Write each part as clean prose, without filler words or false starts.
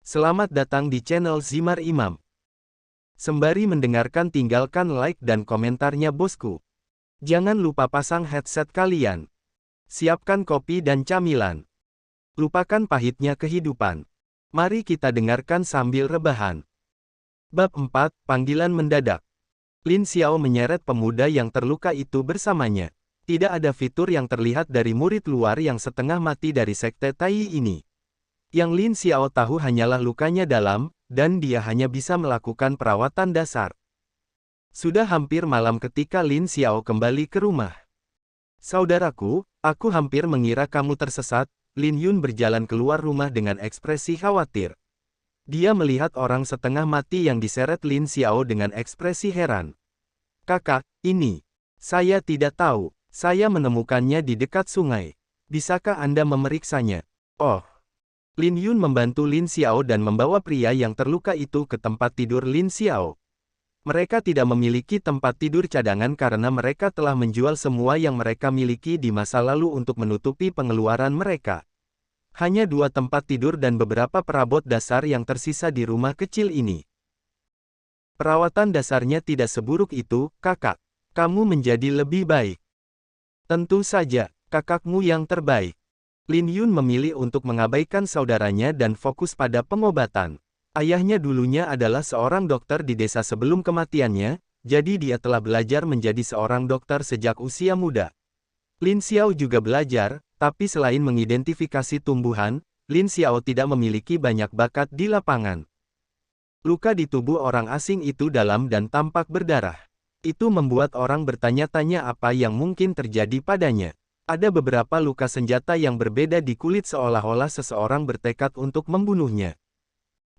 Selamat datang di channel Zimar Imam. Sembari mendengarkan tinggalkan like dan komentarnya bosku. Jangan lupa pasang headset kalian. Siapkan kopi dan camilan. Lupakan pahitnya kehidupan. Mari kita dengarkan sambil rebahan. Bab 4, Panggilan Mendadak. Lin Xiao menyeret pemuda yang terluka itu bersamanya. Tidak ada fitur yang terlihat dari murid luar yang setengah mati dari sekte Tai ini. Yang Lin Xiao tahu hanyalah lukanya dalam, dan dia hanya bisa melakukan perawatan dasar. Sudah hampir malam ketika Lin Xiao kembali ke rumah. Saudaraku, aku hampir mengira kamu tersesat. Lin Yun berjalan keluar rumah dengan ekspresi khawatir. Dia melihat orang setengah mati yang diseret Lin Xiao dengan ekspresi heran. Kakak, ini. Saya tidak tahu. Saya menemukannya di dekat sungai. Bisakah Anda memeriksanya? Oh. Lin Yun membantu Lin Xiao dan membawa pria yang terluka itu ke tempat tidur Lin Xiao. Mereka tidak memiliki tempat tidur cadangan karena mereka telah menjual semua yang mereka miliki di masa lalu untuk menutupi pengeluaran mereka. Hanya 2 tempat tidur dan beberapa perabot dasar yang tersisa di rumah kecil ini. Perawatan dasarnya tidak seburuk itu, kakak. Kamu menjadi lebih baik. Tentu saja, kakakmu yang terbaik. Lin Yun memilih untuk mengabaikan saudaranya dan fokus pada pengobatan. Ayahnya dulunya adalah seorang dokter di desa sebelum kematiannya, jadi dia telah belajar menjadi seorang dokter sejak usia muda. Lin Xiao juga belajar, tapi selain mengidentifikasi tumbuhan, Lin Xiao tidak memiliki banyak bakat di lapangan. Luka di tubuh orang asing itu dalam dan tampak berdarah. Itu membuat orang bertanya-tanya apa yang mungkin terjadi padanya. Ada beberapa luka senjata yang berbeda di kulit seolah-olah seseorang bertekad untuk membunuhnya.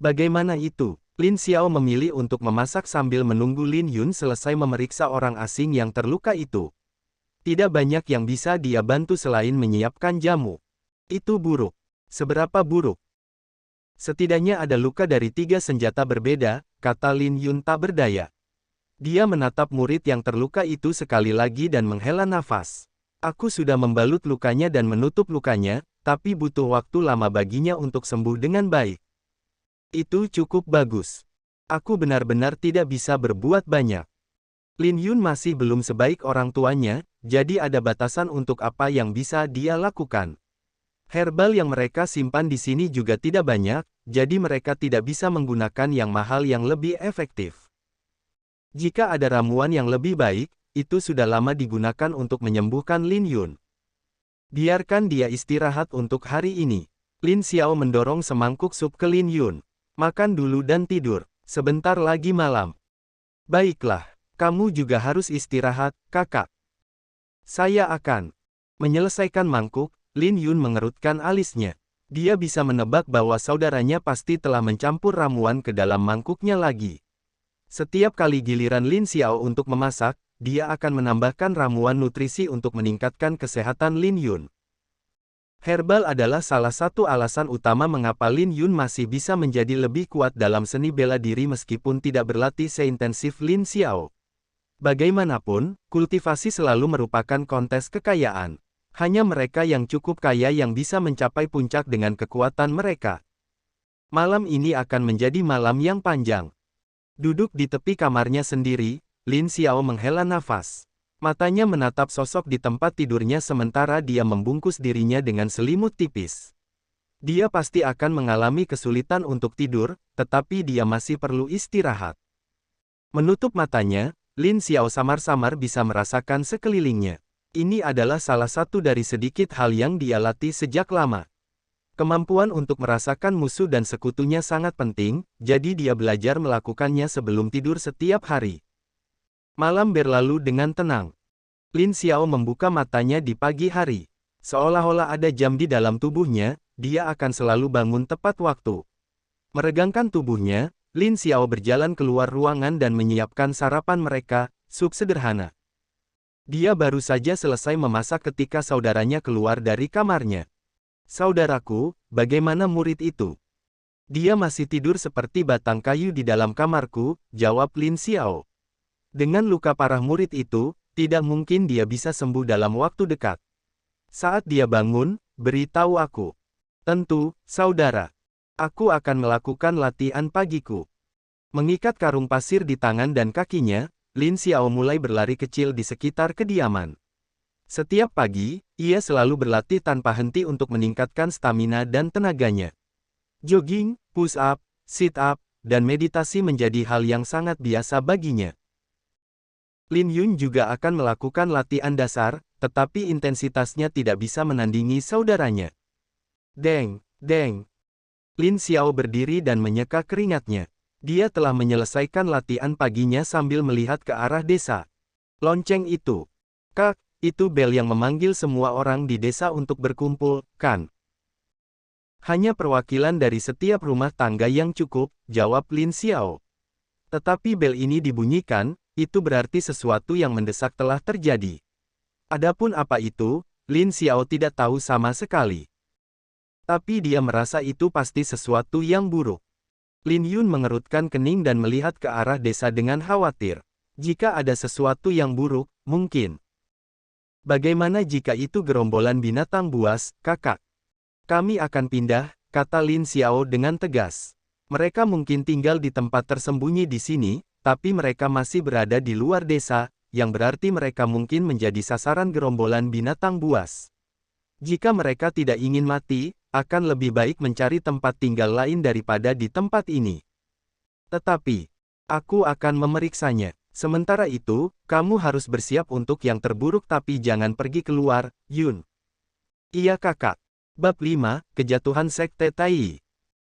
Bagaimana itu? Lin Xiao memilih untuk memasak sambil menunggu Lin Yun selesai memeriksa orang asing yang terluka itu. Tidak banyak yang bisa dia bantu selain menyiapkan jamu. Itu buruk. Seberapa buruk? Setidaknya ada luka dari 3 senjata berbeda, kata Lin Yun tak berdaya. Dia menatap murid yang terluka itu sekali lagi dan menghela nafas. Aku sudah membalut lukanya dan menutup lukanya, tapi butuh waktu lama baginya untuk sembuh dengan baik. Itu cukup bagus. Aku benar-benar tidak bisa berbuat banyak. Lin Yun masih belum sebaik orang tuanya, jadi ada batasan untuk apa yang bisa dia lakukan. Herbal yang mereka simpan di sini juga tidak banyak, jadi mereka tidak bisa menggunakan yang mahal yang lebih efektif. Jika ada ramuan yang lebih baik, itu sudah lama digunakan untuk menyembuhkan Lin Yun. Biarkan dia istirahat untuk hari ini. Lin Xiao mendorong semangkuk sup ke Lin Yun. Makan dulu dan tidur, sebentar lagi malam. Baiklah, kamu juga harus istirahat, kakak. Saya akan. Menyelesaikan mangkuk, Lin Yun mengerutkan alisnya. Dia bisa menebak bahwa saudaranya pasti telah mencampur ramuan ke dalam mangkuknya lagi. Setiap kali giliran Lin Xiao untuk memasak, dia akan menambahkan ramuan nutrisi untuk meningkatkan kesehatan Lin Yun. Herbal adalah salah satu alasan utama mengapa Lin Yun masih bisa menjadi lebih kuat dalam seni bela diri meskipun tidak berlatih seintensif Lin Xiao. Bagaimanapun, kultivasi selalu merupakan kontes kekayaan. Hanya mereka yang cukup kaya yang bisa mencapai puncak dengan kekuatan mereka. Malam ini akan menjadi malam yang panjang. Duduk di tepi kamarnya sendiri, Lin Xiao menghela nafas. Matanya menatap sosok di tempat tidurnya sementara dia membungkus dirinya dengan selimut tipis. Dia pasti akan mengalami kesulitan untuk tidur, tetapi dia masih perlu istirahat. Menutup matanya, Lin Xiao samar-samar bisa merasakan sekelilingnya. Ini adalah salah satu dari sedikit hal yang dia latih sejak lama. Kemampuan untuk merasakan musuh dan sekutunya sangat penting, jadi dia belajar melakukannya sebelum tidur setiap hari. Malam berlalu dengan tenang. Lin Xiao membuka matanya di pagi hari. Seolah-olah ada jam di dalam tubuhnya, dia akan selalu bangun tepat waktu. Meregangkan tubuhnya, Lin Xiao berjalan keluar ruangan dan menyiapkan sarapan mereka, sup sederhana. Dia baru saja selesai memasak ketika saudaranya keluar dari kamarnya. Saudaraku, bagaimana murid itu? Dia masih tidur seperti batang kayu di dalam kamarku, jawab Lin Xiao. Dengan luka parah murid itu, tidak mungkin dia bisa sembuh dalam waktu dekat. Saat dia bangun, beritahu aku. Tentu, saudara. Aku akan melakukan latihan pagiku. Mengikat karung pasir di tangan dan kakinya, Lin Xiao mulai berlari kecil di sekitar kediaman. Setiap pagi, ia selalu berlatih tanpa henti untuk meningkatkan stamina dan tenaganya. Jogging, push up, sit up, dan meditasi menjadi hal yang sangat biasa baginya. Lin Yun juga akan melakukan latihan dasar, tetapi intensitasnya tidak bisa menandingi saudaranya. Deng, deng. Lin Xiao berdiri dan menyeka keringatnya. Dia telah menyelesaikan latihan paginya sambil melihat ke arah desa. Lonceng itu. Kak, itu bel yang memanggil semua orang di desa untuk berkumpul, kan? Hanya perwakilan dari setiap rumah tangga yang cukup, jawab Lin Xiao. Tetapi bel ini dibunyikan, itu berarti sesuatu yang mendesak telah terjadi. Adapun apa itu, Lin Xiao tidak tahu sama sekali. Tapi dia merasa itu pasti sesuatu yang buruk. Lin Yun mengerutkan kening dan melihat ke arah desa dengan khawatir. Jika ada sesuatu yang buruk, mungkin. Bagaimana jika itu gerombolan binatang buas, kakak? Kami akan pindah, kata Lin Xiao dengan tegas. Mereka mungkin tinggal di tempat tersembunyi di sini, tapi mereka masih berada di luar desa, yang berarti mereka mungkin menjadi sasaran gerombolan binatang buas. Jika mereka tidak ingin mati, akan lebih baik mencari tempat tinggal lain daripada di tempat ini. Tetapi, aku akan memeriksanya. Sementara itu, kamu harus bersiap untuk yang terburuk tapi jangan pergi keluar, Yun. Iya kakak. Bab 5, Kejatuhan Sekte Tai.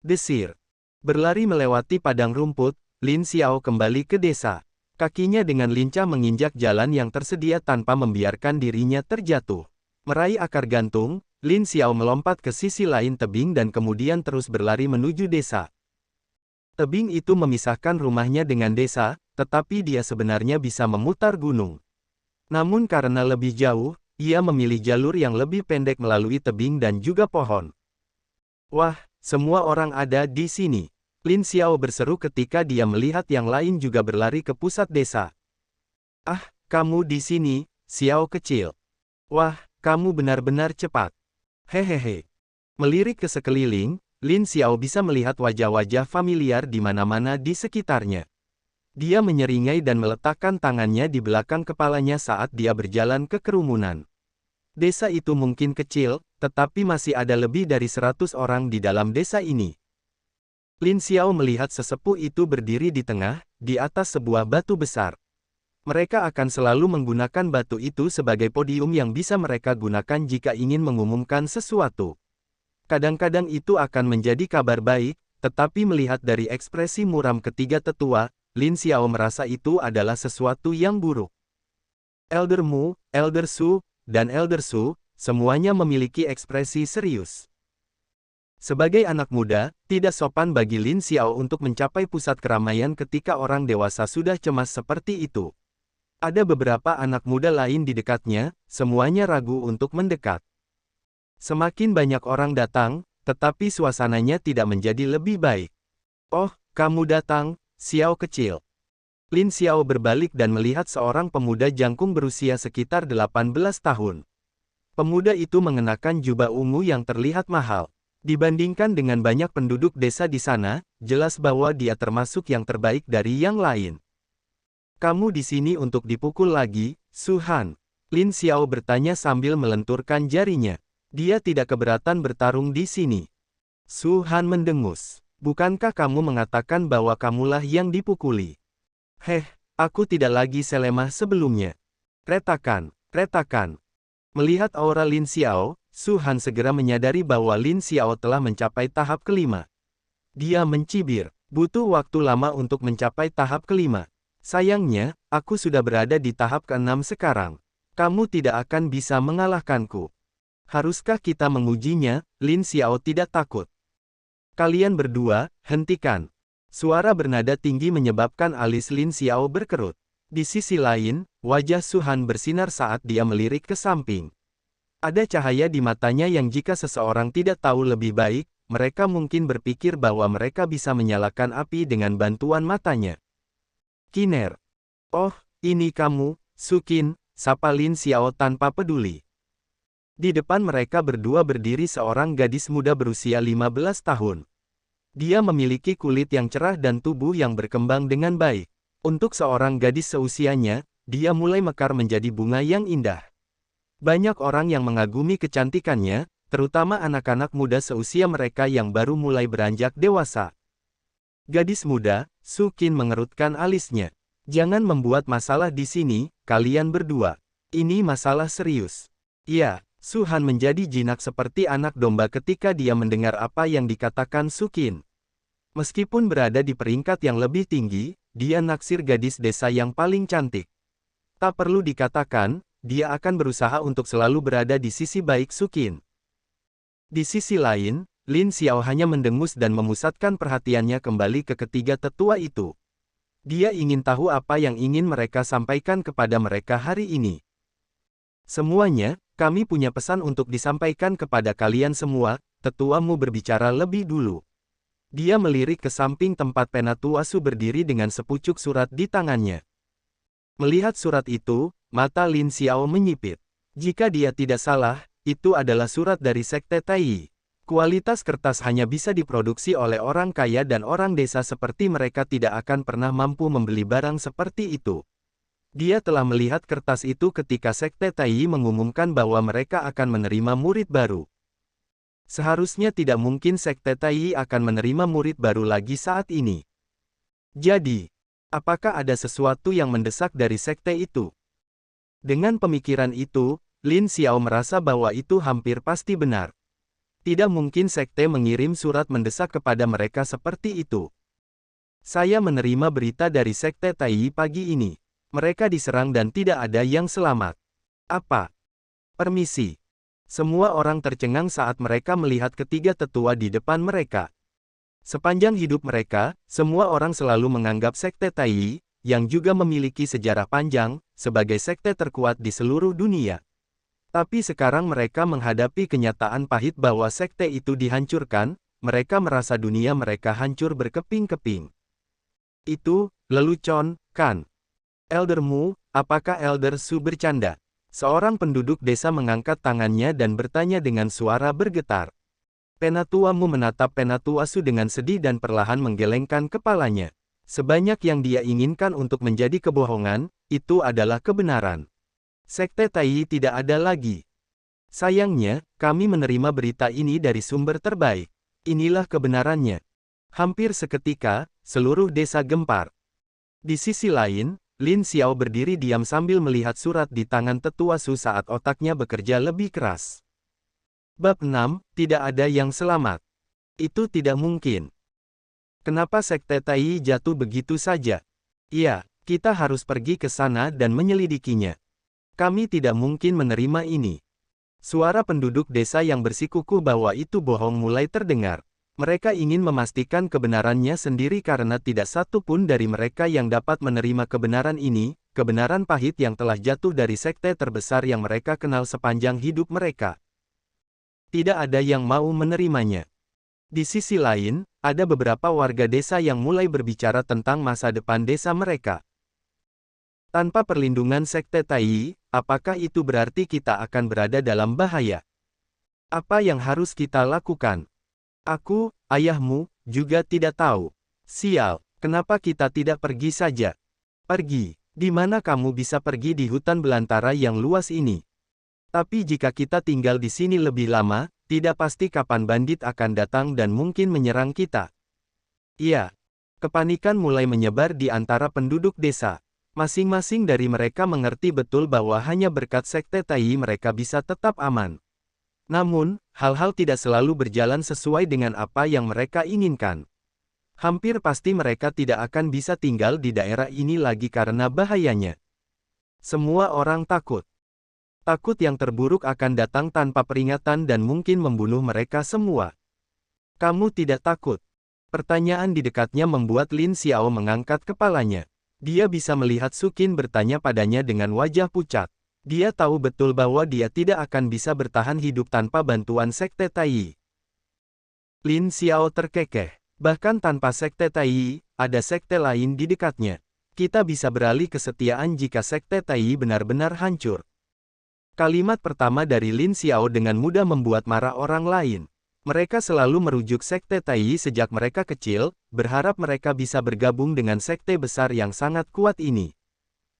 Desir. Berlari melewati padang rumput, Lin Xiao kembali ke desa. Kakinya dengan lincah menginjak jalan yang tersedia tanpa membiarkan dirinya terjatuh. Meraih akar gantung, Lin Xiao melompat ke sisi lain tebing dan kemudian terus berlari menuju desa. Tebing itu memisahkan rumahnya dengan desa, tetapi dia sebenarnya bisa memutar gunung. Namun karena lebih jauh, ia memilih jalur yang lebih pendek melalui tebing dan juga pohon. Wah, semua orang ada di sini. Lin Xiao berseru ketika dia melihat yang lain juga berlari ke pusat desa. Ah, kamu di sini, Xiao kecil. Wah, kamu benar-benar cepat. Hehehe. Melirik ke sekeliling, Lin Xiao bisa melihat wajah-wajah familiar di mana-mana di sekitarnya. Dia menyeringai dan meletakkan tangannya di belakang kepalanya saat dia berjalan ke kerumunan. Desa itu mungkin kecil, tetapi masih ada lebih dari 100 orang di dalam desa ini. Lin Xiao melihat sesepuh itu berdiri di tengah, di atas sebuah batu besar. Mereka akan selalu menggunakan batu itu sebagai podium yang bisa mereka gunakan jika ingin mengumumkan sesuatu. Kadang-kadang itu akan menjadi kabar baik, tetapi melihat dari ekspresi muram ketiga tetua, Lin Xiao merasa itu adalah sesuatu yang buruk. Elder Mu, Elder Su, dan Elder Su, semuanya memiliki ekspresi serius. Sebagai anak muda, tidak sopan bagi Lin Xiao untuk mencapai pusat keramaian ketika orang dewasa sudah cemas seperti itu. Ada beberapa anak muda lain di dekatnya, semuanya ragu untuk mendekat. Semakin banyak orang datang, tetapi suasananya tidak menjadi lebih baik. Oh, kamu datang, Xiao kecil. Lin Xiao berbalik dan melihat seorang pemuda jangkung berusia sekitar 18 tahun. Pemuda itu mengenakan jubah ungu yang terlihat mahal. Dibandingkan dengan banyak penduduk desa di sana, jelas bahwa dia termasuk yang terbaik dari yang lain. Kamu di sini untuk dipukul lagi, Su Han? Lin Xiao bertanya sambil melenturkan jarinya. Dia tidak keberatan bertarung di sini. Su Han mendengus. Bukankah kamu mengatakan bahwa kamulah yang dipukuli? Heh, aku tidak lagi selemah sebelumnya. Retakan, retakan. Melihat aura Lin Xiao, Su Han segera menyadari bahwa Lin Xiao telah mencapai tahap kelima. Dia mencibir. Butuh waktu lama untuk mencapai tahap kelima. Sayangnya, aku sudah berada di tahap ke-6 sekarang. Kamu tidak akan bisa mengalahkanku. Haruskah kita mengujinya? Lin Xiao tidak takut. Kalian berdua, hentikan. Suara bernada tinggi menyebabkan alis Lin Xiao berkerut. Di sisi lain, wajah Su Han bersinar saat dia melirik ke samping. Ada cahaya di matanya yang jika seseorang tidak tahu lebih baik, mereka mungkin berpikir bahwa mereka bisa menyalakan api dengan bantuan matanya. Kiner. Oh, ini kamu, Su Qin, sapa Lin Xiao tanpa peduli. Di depan mereka berdua berdiri seorang gadis muda berusia 15 tahun. Dia memiliki kulit yang cerah dan tubuh yang berkembang dengan baik. Untuk seorang gadis seusianya, dia mulai mekar menjadi bunga yang indah. Banyak orang yang mengagumi kecantikannya, terutama anak-anak muda seusia mereka yang baru mulai beranjak dewasa. Gadis muda, Su Qin mengerutkan alisnya. Jangan membuat masalah di sini, kalian berdua. Ini masalah serius. Iya, Su Han menjadi jinak seperti anak domba ketika dia mendengar apa yang dikatakan Su Qin. Meskipun berada di peringkat yang lebih tinggi, dia naksir gadis desa yang paling cantik. Tak perlu dikatakan, dia akan berusaha untuk selalu berada di sisi baik Su Qin. Di sisi lain, Lin Xiao hanya mendengus dan memusatkan perhatiannya kembali ke ketiga tetua itu. Dia ingin tahu apa yang ingin mereka sampaikan kepada mereka hari ini. Semuanya, kami punya pesan untuk disampaikan kepada kalian semua, tetuamu berbicara lebih dulu. Dia melirik ke samping tempat Penatua Su berdiri dengan sepucuk surat di tangannya. Melihat surat itu, mata Lin Xiao menyipit. Jika dia tidak salah, itu adalah surat dari Sekte Tai. Kualitas kertas hanya bisa diproduksi oleh orang kaya dan orang desa seperti mereka tidak akan pernah mampu membeli barang seperti itu. Dia telah melihat kertas itu ketika Sekte Tai mengumumkan bahwa mereka akan menerima murid baru. Seharusnya tidak mungkin Sekte Tai akan menerima murid baru lagi saat ini. Jadi, apakah ada sesuatu yang mendesak dari sekte itu? Dengan pemikiran itu, Lin Xiao merasa bahwa itu hampir pasti benar. Tidak mungkin sekte mengirim surat mendesak kepada mereka seperti itu. Saya menerima berita dari Sekte Tai pagi ini. Mereka diserang dan tidak ada yang selamat. Apa? Permisi. Semua orang tercengang saat mereka melihat ketiga tetua di depan mereka. Sepanjang hidup mereka, semua orang selalu menganggap Sekte Tai, yang juga memiliki sejarah panjang, sebagai sekte terkuat di seluruh dunia. Tapi sekarang mereka menghadapi kenyataan pahit bahwa sekte itu dihancurkan, mereka merasa dunia mereka hancur berkeping-keping. Itu, lelucon, kan? Elder Mu, apakah Elder Su bercanda? Seorang penduduk desa mengangkat tangannya dan bertanya dengan suara bergetar. Penatua Mu menatap Penatua Su dengan sedih dan perlahan menggelengkan kepalanya. Sebanyak yang dia inginkan untuk menjadi kebohongan, itu adalah kebenaran. Sekte Tai tidak ada lagi. Sayangnya, kami menerima berita ini dari sumber terbaik. Inilah kebenarannya. Hampir seketika, seluruh desa gempar. Di sisi lain, Lin Xiao berdiri diam sambil melihat surat di tangan tetua Su saat otaknya bekerja lebih keras. Bab 6, tidak ada yang selamat. Itu tidak mungkin. Kenapa Sekte Tai jatuh begitu saja? Iya, kita harus pergi ke sana dan menyelidikinya. Kami tidak mungkin menerima ini. Suara penduduk desa yang bersikukuh bahwa itu bohong mulai terdengar. Mereka ingin memastikan kebenarannya sendiri karena tidak satu pun dari mereka yang dapat menerima kebenaran ini, kebenaran pahit yang telah jatuh dari sekte terbesar yang mereka kenal sepanjang hidup mereka. Tidak ada yang mau menerimanya. Di sisi lain, ada beberapa warga desa yang mulai berbicara tentang masa depan desa mereka. Tanpa perlindungan Sekte Tai, apakah itu berarti kita akan berada dalam bahaya? Apa yang harus kita lakukan? Aku, ayahmu, juga tidak tahu. Sial, kenapa kita tidak pergi saja? Pergi, di mana kamu bisa pergi di hutan belantara yang luas ini? Tapi jika kita tinggal di sini lebih lama, tidak pasti kapan bandit akan datang dan mungkin menyerang kita. Iya, kepanikan mulai menyebar di antara penduduk desa. Masing-masing dari mereka mengerti betul bahwa hanya berkat Sekte Tai mereka bisa tetap aman. Namun, hal-hal tidak selalu berjalan sesuai dengan apa yang mereka inginkan. Hampir pasti mereka tidak akan bisa tinggal di daerah ini lagi karena bahayanya. Semua orang takut. Takut yang terburuk akan datang tanpa peringatan dan mungkin membunuh mereka semua. Kamu tidak takut? Pertanyaan di dekatnya membuat Lin Xiao mengangkat kepalanya. Dia bisa melihat Su Qin bertanya padanya dengan wajah pucat. Dia tahu betul bahwa dia tidak akan bisa bertahan hidup tanpa bantuan Sekte Tai. Lin Xiao terkekeh. Bahkan tanpa Sekte Tai, ada sekte lain di dekatnya. Kita bisa beralih kesetiaan jika Sekte Tai benar-benar hancur. Kalimat pertama dari Lin Xiao dengan mudah membuat marah orang lain. Mereka selalu merujuk Sekte Tai sejak mereka kecil, berharap mereka bisa bergabung dengan sekte besar yang sangat kuat ini.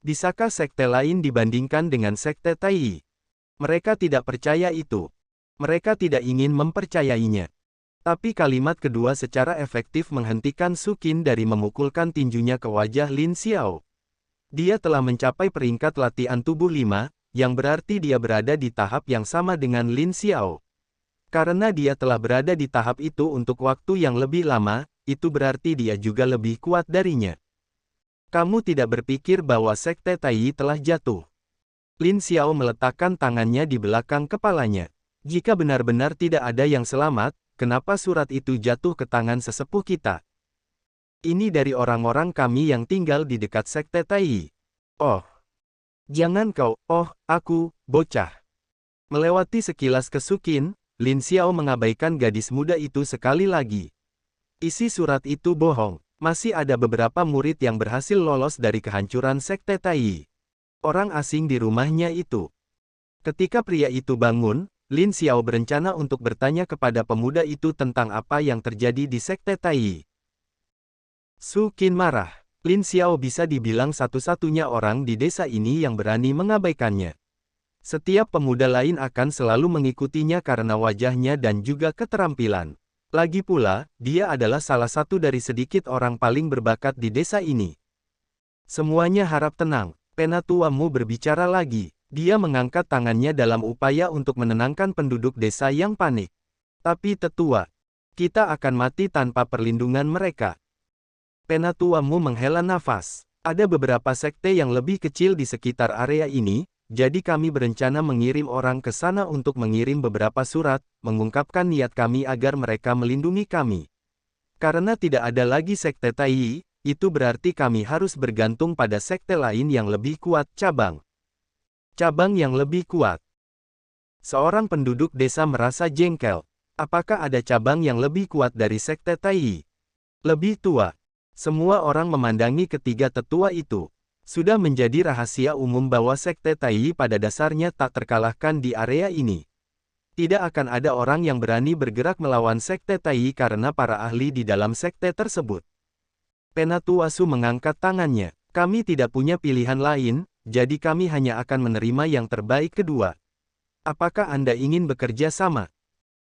Bisakah sekte lain dibandingkan dengan Sekte Tai? Mereka tidak percaya itu. Mereka tidak ingin mempercayainya. Tapi kalimat kedua secara efektif menghentikan Su Qin dari memukulkan tinjunya ke wajah Lin Xiao. Dia telah mencapai peringkat latihan tubuh 5, yang berarti dia berada di tahap yang sama dengan Lin Xiao. Karena dia telah berada di tahap itu untuk waktu yang lebih lama, itu berarti dia juga lebih kuat darinya. Kamu tidak berpikir bahwa Sekte Tai telah jatuh. Lin Xiao meletakkan tangannya di belakang kepalanya. Jika benar-benar tidak ada yang selamat, kenapa surat itu jatuh ke tangan sesepuh kita? Ini dari orang-orang kami yang tinggal di dekat Sekte Tai. Oh. Jangan kau, aku, bocah. Melewati sekilas ke Su Qin, Lin Xiao mengabaikan gadis muda itu sekali lagi. Isi surat itu bohong. Masih ada beberapa murid yang berhasil lolos dari kehancuran Sekte Tai. Orang asing di rumahnya itu. Ketika pria itu bangun, Lin Xiao berencana untuk bertanya kepada pemuda itu tentang apa yang terjadi di Sekte Tai. Su Qin marah. Lin Xiao bisa dibilang satu-satunya orang di desa ini yang berani mengabaikannya. Setiap pemuda lain akan selalu mengikutinya karena wajahnya dan juga keterampilan. Lagi pula, dia adalah salah satu dari sedikit orang paling berbakat di desa ini. Semuanya harap tenang. Penatuamu berbicara lagi. Dia mengangkat tangannya dalam upaya untuk menenangkan penduduk desa yang panik. Tapi tetua, kita akan mati tanpa perlindungan mereka. Penatuamu menghela nafas. Ada beberapa sekte yang lebih kecil di sekitar area ini, jadi kami berencana mengirim orang ke sana untuk mengirim beberapa surat, mengungkapkan niat kami agar mereka melindungi kami. Karena tidak ada lagi Sekte Tai, itu berarti kami harus bergantung pada sekte lain yang lebih kuat, cabang. Cabang yang lebih kuat. Seorang penduduk desa merasa jengkel. Apakah ada cabang yang lebih kuat dari Sekte Tai? Lebih tua. Semua orang memandangi ketiga tetua itu. Sudah menjadi rahasia umum bahwa Sekte Tai pada dasarnya tak terkalahkan di area ini. Tidak akan ada orang yang berani bergerak melawan Sekte Tai karena para ahli di dalam sekte tersebut. Penatua Su mengangkat tangannya. Kami tidak punya pilihan lain, jadi kami hanya akan menerima yang terbaik kedua. Apakah Anda ingin bekerja sama?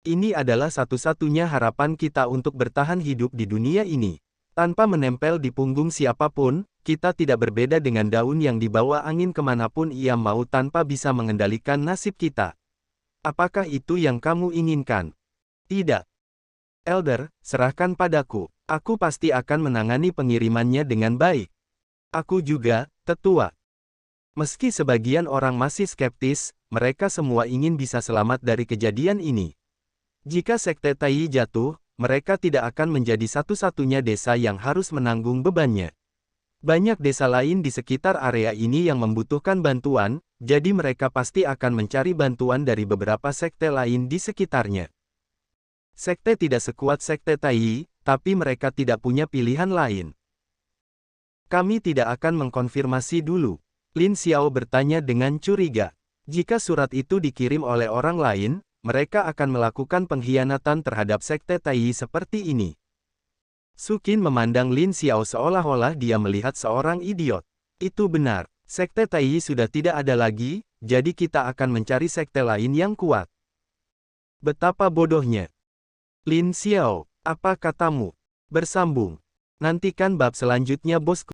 Ini adalah satu-satunya harapan kita untuk bertahan hidup di dunia ini. Tanpa menempel di punggung siapapun, kita tidak berbeda dengan daun yang dibawa angin kemanapun ia mau tanpa bisa mengendalikan nasib kita. Apakah itu yang kamu inginkan? Tidak. Elder, serahkan padaku. Aku pasti akan menangani pengirimannya dengan baik. Aku juga, tetua. Meski sebagian orang masih skeptis, mereka semua ingin bisa selamat dari kejadian ini. Jika Sekte Tai jatuh, mereka tidak akan menjadi satu-satunya desa yang harus menanggung bebannya. Banyak desa lain di sekitar area ini yang membutuhkan bantuan, jadi mereka pasti akan mencari bantuan dari beberapa sekte lain di sekitarnya. Sekte tidak sekuat Sekte Tai, tapi mereka tidak punya pilihan lain. Kami tidak akan mengkonfirmasi dulu. Lin Xiao bertanya dengan curiga. Jika surat itu dikirim oleh orang lain, mereka akan melakukan pengkhianatan terhadap Sekte Tai seperti ini. Su Qin memandang Lin Xiao seolah-olah dia melihat seorang idiot. Itu benar, Sekte Tai sudah tidak ada lagi, jadi kita akan mencari sekte lain yang kuat. Betapa bodohnya. Lin Xiao, apa katamu? Bersambung. Nantikan bab selanjutnya bosku.